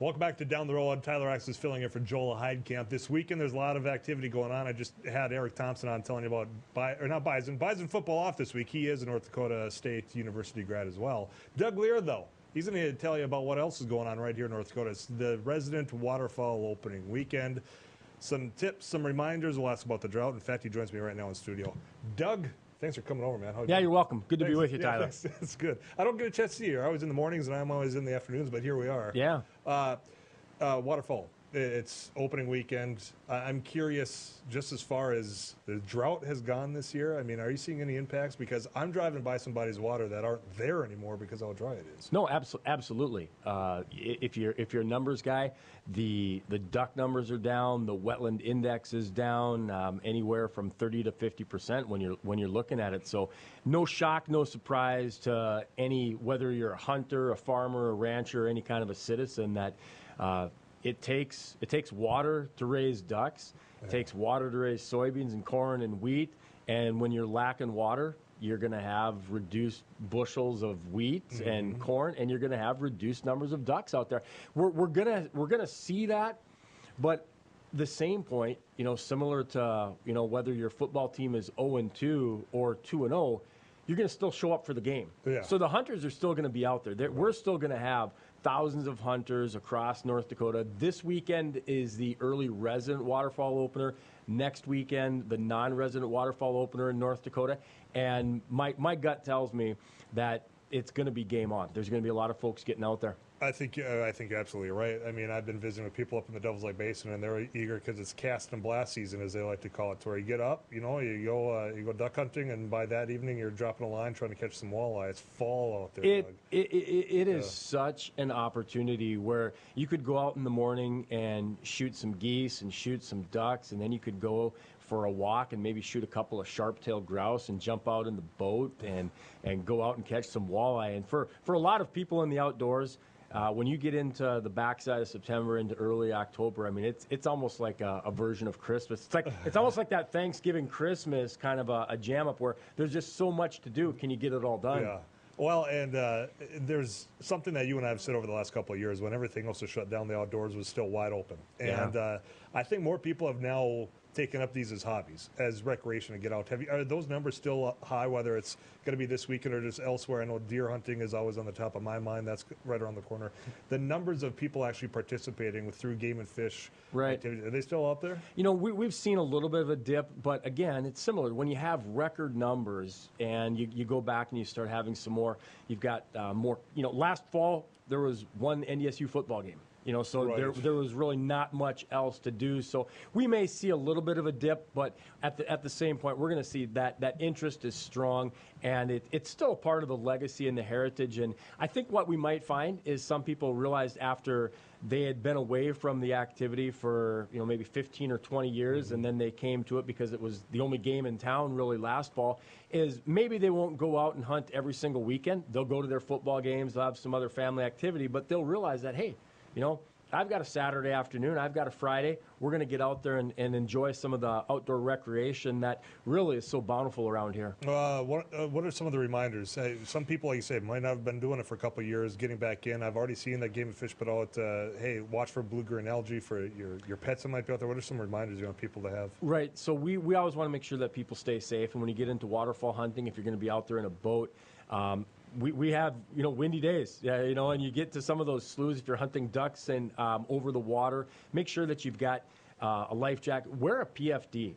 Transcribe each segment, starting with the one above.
Welcome back to Down the Road. Tyler Axness filling in for Joel Heitkamp. This weekend, there's a lot of activity going on. I just had Eric Thompson on telling you about Bison football off this week. He is a North Dakota State University grad as well. Doug Leier, though, he's going to tell you about what else is going on right here in North Dakota. It's the resident waterfowl opening weekend. Some tips, some reminders. We'll ask about the drought. In fact, he joins me right now in studio. Doug, thanks for coming over, man. You're welcome. Good to be with you, Tyler. It's good. I don't get a chance to see you. You're always in the mornings, and I'm always in the afternoons, but here we are. Yeah. Waterfowl. It's opening weekend. I'm curious, just as far as the drought has gone this year, I mean, are you seeing any impacts? Because I'm driving by somebody's water that aren't there anymore because of how dry it is. No, absolutely. If you're a numbers guy, the duck numbers are down, the wetland index is down anywhere from 30 to 50% when you're looking at it. So no shock, no surprise to whether you're a hunter, a farmer, a rancher, any kind of a citizen that it takes water to raise ducks. It takes water to raise soybeans and corn and wheat. And when you're lacking water, you're going to have reduced bushels of wheat and corn, and you're going to have reduced numbers of ducks out there. We're gonna see that, but the same point, similar to whether your football team is 0-2 or 2-0, you're going to still show up for the game. Yeah. So the hunters are still going to be out there. We're still going to have thousands of hunters across North Dakota. This weekend is the early resident waterfowl opener. Next weekend, the non-resident waterfowl opener in North Dakota. And my gut tells me that it's going to be game on. There's going to be a lot of folks getting out there. I think you're absolutely right. I mean, I've been visiting with people up in the Devil's Lake Basin, and they're eager because it's cast and blast season, as they like to call it. To where you get up, you go duck hunting, and by that evening, you're dropping a line trying to catch some walleye. It's fall out there. It is such an opportunity where you could go out in the morning and shoot some geese and shoot some ducks, and then you could go for a walk and maybe shoot a couple of sharp-tailed grouse and jump out in the boat and go out and catch some walleye. And for a lot of people in the outdoors, when you get into the backside of September into early October, I mean, it's almost like a version of Christmas. It's almost like that Thanksgiving, Christmas kind of a jam up where there's just so much to do. Can you get it all done? Yeah. Well, and there's something that you and I have said over the last couple of years. When everything else was shut down, the outdoors was still wide open. And I think more people have now taken up these as hobbies, as recreation to get out. Are those numbers still high, whether it's going to be this weekend or just elsewhere? I know deer hunting is always on the top of my mind. That's right around the corner. The numbers of people actually participating through game and fish activities, are they still out there? We've seen a little bit of a dip, but again, it's similar. When you have record numbers and you go back and you start having some more, you've got more. Last fall, there was one NDSU football game. There was really not much else to do. So we may see a little bit of a dip, but at the same point, we're going to see that interest is strong, and it's still a part of the legacy and the heritage. And I think what we might find is some people realized after they had been away from the activity for maybe 15 or 20 years, and then they came to it because it was the only game in town really last fall, is maybe they won't go out and hunt every single weekend. They'll go to their football games, they'll have some other family activity, but they'll realize that, hey, I've got a Saturday afternoon, I've got a Friday. We're going to get out there and enjoy some of the outdoor recreation that really is so bountiful around here. What are some of the reminders? Some people, like you say, might not have been doing it for a couple of years, getting back in. I've already seen that Game and Fish put out, hey, watch for blue-green algae for your pets that might be out there. What are some reminders you want people to have? Right. So we always want to make sure that people stay safe. And when you get into waterfowl hunting, if you're going to be out there in a boat, we have, windy days, and you get to some of those sloughs if you're hunting ducks and over the water. Make sure that you've got a life jacket. Wear a PFD.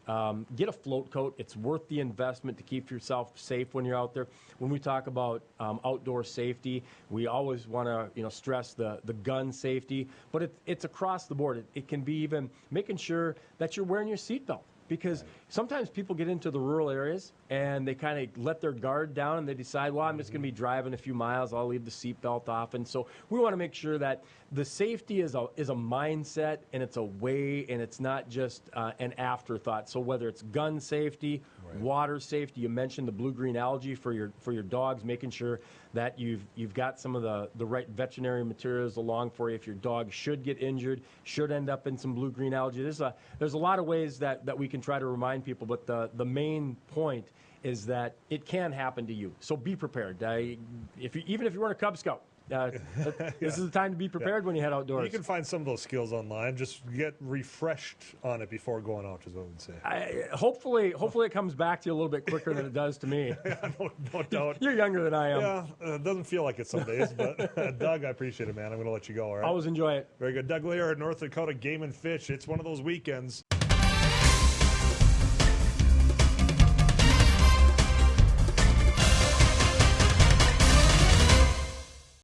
Get a float coat. It's worth the investment to keep yourself safe when you're out there. When we talk about outdoor safety, we always want to stress the gun safety, but it's across the board. It can be even making sure that you're wearing your seatbelt. Because sometimes people get into the rural areas and they kind of let their guard down and they decide, well, I'm just going to be driving a few miles, I'll leave the seatbelt off. And so we want to make sure that the safety is a mindset, and it's a way, and it's not just an afterthought. So whether it's gun safety, water safety, you mentioned the blue-green algae for your dogs, making sure that you've got some of the right veterinary materials along for you if your dog should get injured, should end up in some blue-green algae. There's a lot of ways that we can try to remind people, but the main point is that it can happen to you. So be prepared. Even if you weren't a Cub Scout, This is the time to be prepared when you head outdoors. You can find some of those skills online. Just get refreshed on it before going out, is what I would say. Hopefully it comes back to you a little bit quicker than it does to me. Yeah, no doubt. You're younger than I am. Yeah, it doesn't feel like it some days, but Doug, I appreciate it, man. I'm going to let you go, all right? Always enjoy it. Very good. Doug Leier at North Dakota Game and Fish. It's one of those weekends.